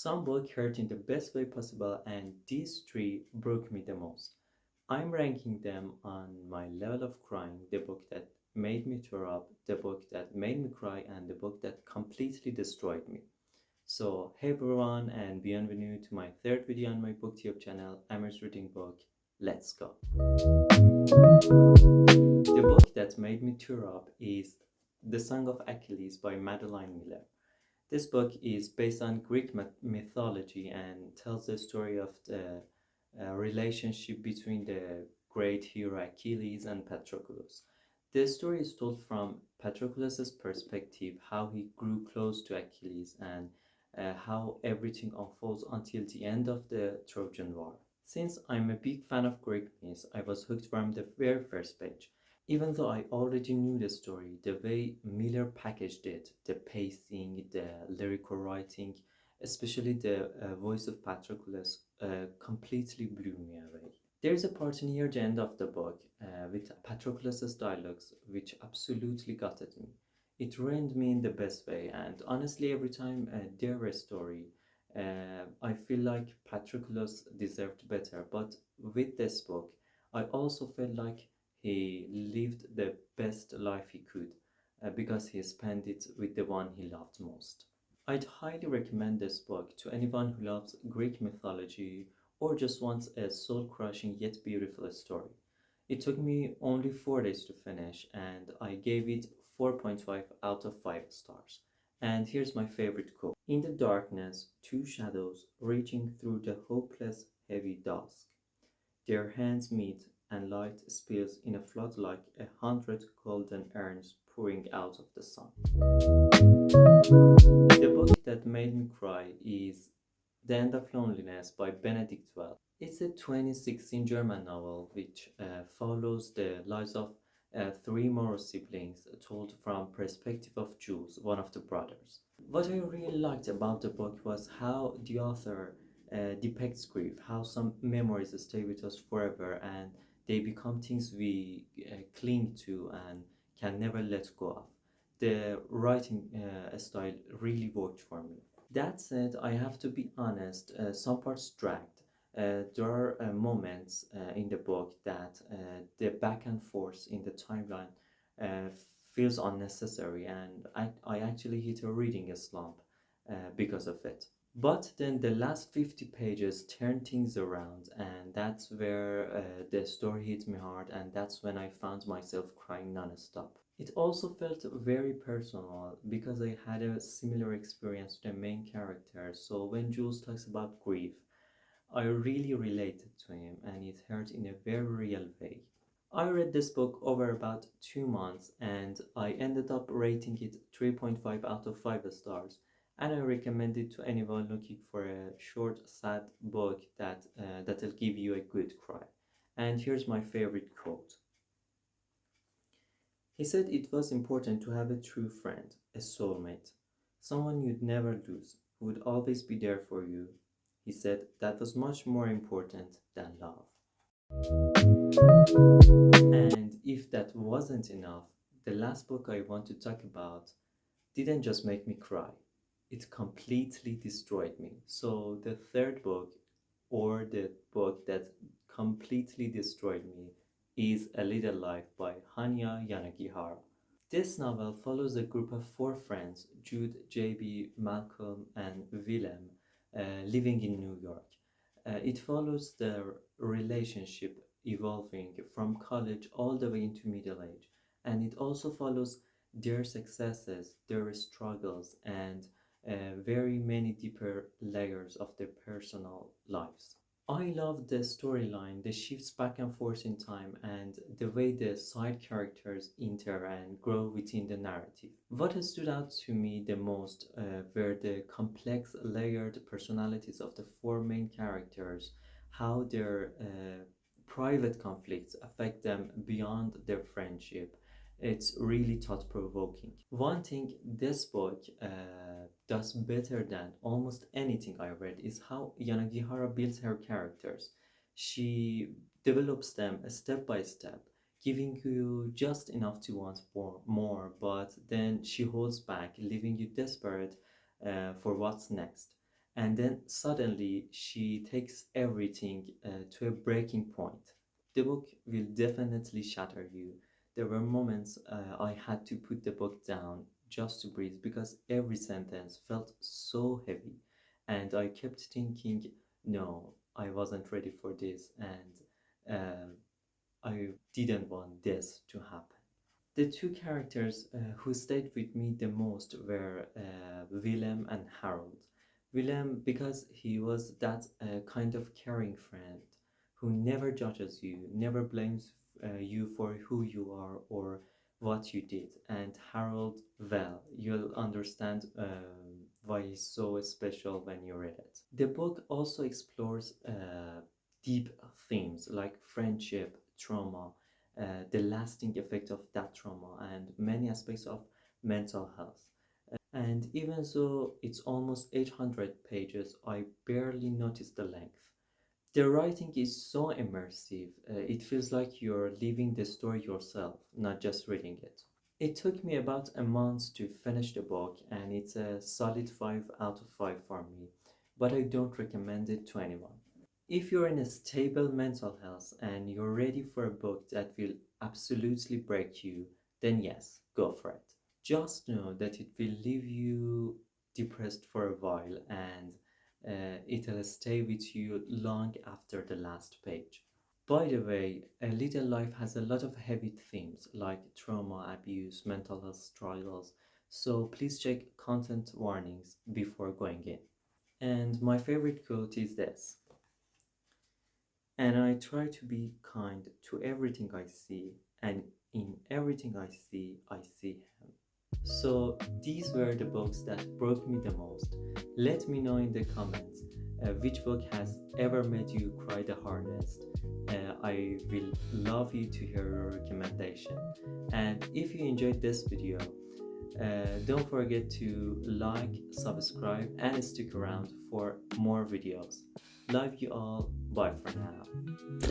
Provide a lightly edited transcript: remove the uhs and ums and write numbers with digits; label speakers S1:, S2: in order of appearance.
S1: Some book hurt in the best way possible, and these three broke me the most. I'm ranking them on my level of crying: the book that made me tear up, the book that made me cry, and the book that completely destroyed me. So, hey everyone, and bienvenue to my third video on my booktube channel, Amir's Reading Book. Let's go. The book that made me tear up is The Song of Achilles by Madeline Miller. This book is based on Greek mythology and tells the story of the relationship between the great hero Achilles and Patroclus. The story is told from Patroclus's perspective, how he grew close to Achilles, and how everything unfolds until the end of the Trojan War. Since I'm a big fan of Greek myths, I was hooked from the very first page. Even though I already knew the story, the way Miller packaged it, the pacing, the lyrical writing, especially the voice of Patroclus, completely blew me away. There's a part near the end of the book with Patroclus's dialogues which absolutely gutted me. It ruined me in the best way, and honestly, every time there a story, I feel like Patroclus deserved better. But with this book, I also felt like he lived the best life he could because he spent it with the one he loved most. I'd highly recommend this book to anyone who loves Greek mythology or just wants a soul-crushing yet beautiful story. It took me only 4 days to finish, and I gave it 4.5 out of 5 stars. And here's my favorite quote: "In the darkness, two shadows reaching through the hopeless heavy dusk. Their hands meet, and light spills in a flood like 100 golden urns pouring out of the sun." The book that made me cry is The End of Loneliness by Benedict Wells. It's a 2016 German novel which follows the lives of three more siblings told from perspective of Jules, one of the brothers. What I really liked about the book was how the author depicts grief, how some memories stay with us forever and they become things we cling to and can never let go of. The writing style really worked for me. That said, I have to be honest, some parts dragged. There are moments in the book that the back and forth in the timeline uh, feels unnecessary, and I actually hit a reading slump because of it. But then the last 50 pages turn things around, and that's where the story hit me hard, and that's when I found myself crying non-stop. It also felt very personal because I had a similar experience to the main character, so when Jules talks about grief, I really related to him and it hurt in a very real way. I read this book over about 2 months and I ended up rating it 3.5 out of 5 stars, and I recommend it to anyone looking for a short, sad book that'll give you a good cry. And here's my favorite quote. He said it was important to have a true friend, a soulmate, someone you'd never lose, who would always be there for you. He said that was much more important than love. And if that wasn't enough, the last book I want to talk about didn't just make me cry, it completely destroyed me. So, the third book, or the book that completely destroyed me, is A Little Life by Hanya Yanagihara. This novel follows a group of four friends, Jude, JB, Malcolm, and Willem, living in New York. It follows their relationship evolving from college all the way into middle age, and it also follows their successes, their struggles, and very many deeper layers of their personal lives. I love the storyline, the shifts back and forth in time, and the way the side characters enter and grow within the narrative. What has stood out to me the most were the complex, layered personalities of the four main characters, how their private conflicts affect them beyond their friendship. It's really thought-provoking. One thing this book does better than almost anything I read is how Yanagihara builds her characters. She develops them step by step, giving you just enough to want more, but then she holds back, leaving you desperate for what's next. And then suddenly she takes everything to a breaking point. The book will definitely shatter you. There were moments I had to put the book down just to breathe because every sentence felt so heavy. And I kept thinking, no, I wasn't ready for this, and I didn't want this to happen. The two characters who stayed with me the most were Willem and Harold. Willem, because he was that kind of caring friend who never judges you, never blames you for who you are or what you did. And Harold, well, you'll understand why he's so special when you read it. The book also explores deep themes like friendship, trauma, the lasting effect of that trauma, and many aspects of mental health. And even though it's almost 800 pages, I barely noticed the length. The writing is so immersive, it feels like you're living the story yourself, not just reading it. It took me about a month to finish the book, and it's a solid 5 out of 5 for me, but I don't recommend it to anyone. If you're in a stable mental health and you're ready for a book that will absolutely break you, then yes, go for it. Just know that it will leave you depressed for a while, and it'll stay with you long after the last page. By the way, A Little Life has a lot of heavy themes like trauma, abuse, mental health struggles, so please check content warnings before going in. And my favorite quote is this: and I try to be kind to everything I see, and in everything I see him. So these were the books that broke me the most. Let me know in the comments which book has ever made you cry the hardest. I will love you to hear your recommendation. And if you enjoyed this video, don't forget to like, subscribe, and stick around for more videos. Love you all. Bye for now.